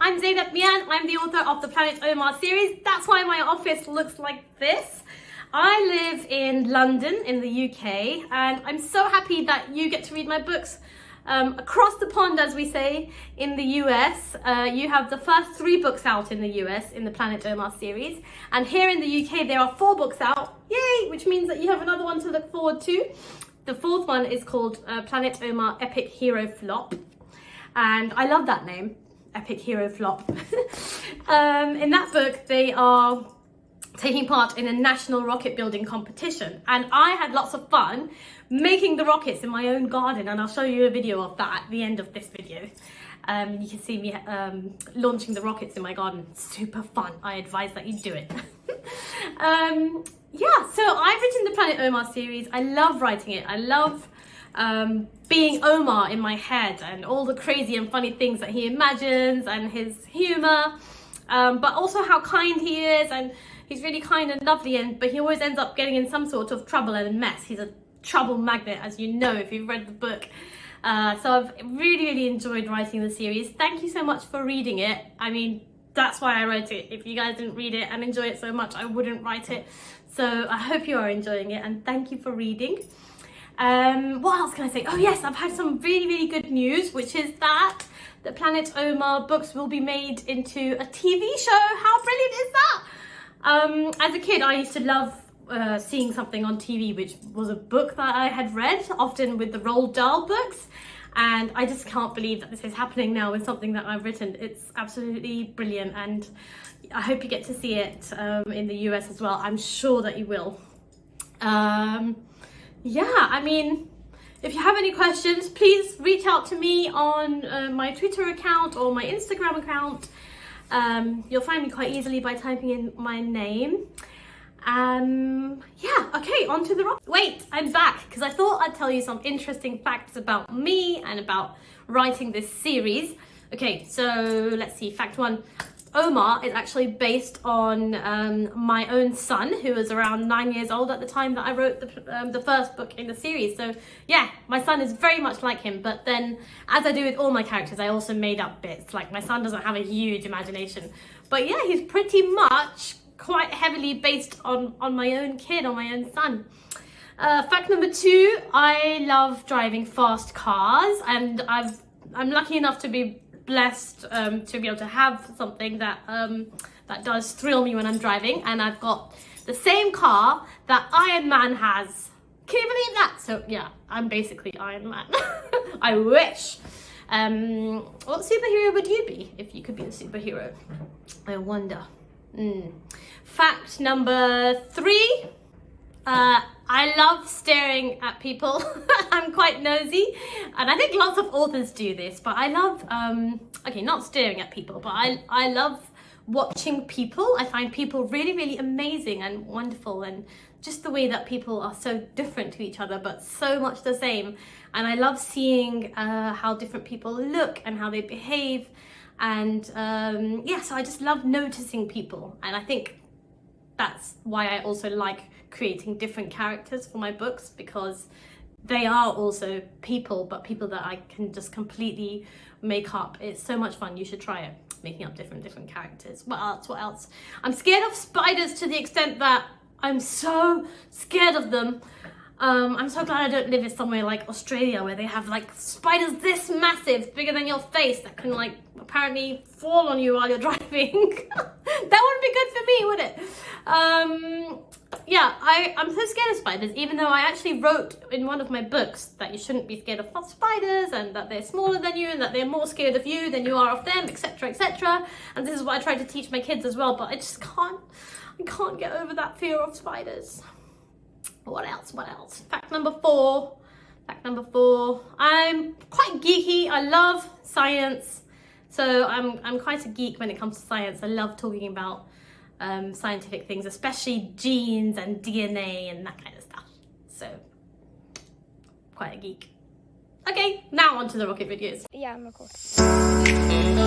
I'm Zainab Mian. I'm the author of the Planet Omar series. That's why my office looks like this. I live in London in the UK, and I'm so happy that you get to read my books across the pond, as we say, in the US. You have the first 3 books out in the US in the Planet Omar series, and here in the UK there are 4 books out, yay, which means that you have another one to look forward to. The 4th one is called Planet Omar Epic Hero Flop, and I love that name, Epic Hero Flop. In that book they are taking part in a national rocket building competition, and I had lots of fun making the rockets in my own garden, and I'll show you a video of that at the end of this video. You can see me launching the rockets in my garden. Super fun. I advise that you do it. Yeah, so I've written the Planet Omar series. I love writing it. I love being Omar in my head and all the crazy and funny things that he imagines and his humor, but also how kind he is, and he's really kind and lovely, but he always ends up getting in some sort of trouble and mess. He's a trouble magnet, as you know if you've read the book. So I've really enjoyed writing the series. Thank you so much for reading it. I mean, that's why I wrote it. If you guys didn't read it and enjoy it so much, I wouldn't write it. So I hope you are enjoying it, and thank you for reading. What else can I say? Oh yes, I've had some really good news, which is that the Planet Omar books will be made into a TV show. How brilliant is that? As a kid, I used to love seeing something on TV which was a book that I had read, often with the Roald Dahl books, and I just can't believe that this is happening now with something that I've written. It's absolutely brilliant, and I hope you get to see it in the US as well. I'm sure that you will. Yeah, I mean, if you have any questions, please reach out to me on my Twitter account or my Instagram account. You'll find me quite easily by typing in my name. Yeah, okay, on to the rock. Wait, I'm back, because I thought I'd tell you some interesting facts about me and about writing this series. Okay, so let's see. Fact 1. Omar is actually based on my own son, who was around 9 years old at the time that I wrote the first book in the series. So yeah, my son is very much like him, but then, as I do with all my characters, I also made up bits. Like, my son doesn't have a huge imagination, but yeah, he's pretty much quite heavily based on my own kid, on my own son. Fact number 2, I love driving fast cars, and I'm lucky enough to be blessed to be able to have something that that does thrill me when I'm driving, and I've got the same car that Iron Man has. Can you believe that? So yeah, I'm basically Iron Man. I wish. What superhero would you be if you could be a superhero? I wonder. Fact number 3. I love staring at people. I'm quite nosy, and I think lots of authors do this, but I love, okay, not staring at people, but I love watching people. I find people really amazing and wonderful, and just the way that people are so different to each other, but so much the same. And I love seeing how different people look and how they behave, and yeah, so I just love noticing people, and I think that's why I also like creating different characters for my books, because they are also people, but people that I can just completely make up. It's so much fun. You should try it, making up different characters. What else? I'm scared of spiders to the extent that I'm so scared of them. I'm so glad I don't live in somewhere like Australia, where they have like spiders this massive, bigger than your face, that can like apparently fall on you while you're driving. That wouldn't be good for me, would it? Yeah, I'm so scared of spiders, even though I actually wrote in one of my books that you shouldn't be scared of spiders, and that they're smaller than you, and that they're more scared of you than you are of them, etc, etc. And this is what I try to teach my kids as well, but I just can't get over that fear of spiders. What else? Fact number 4. I'm quite geeky. I love science. So I'm quite a geek when it comes to science. I love talking about scientific things, especially genes and DNA and that kind of stuff. So quite a geek. Okay, now on to the rocket videos. Yeah, I'm recording.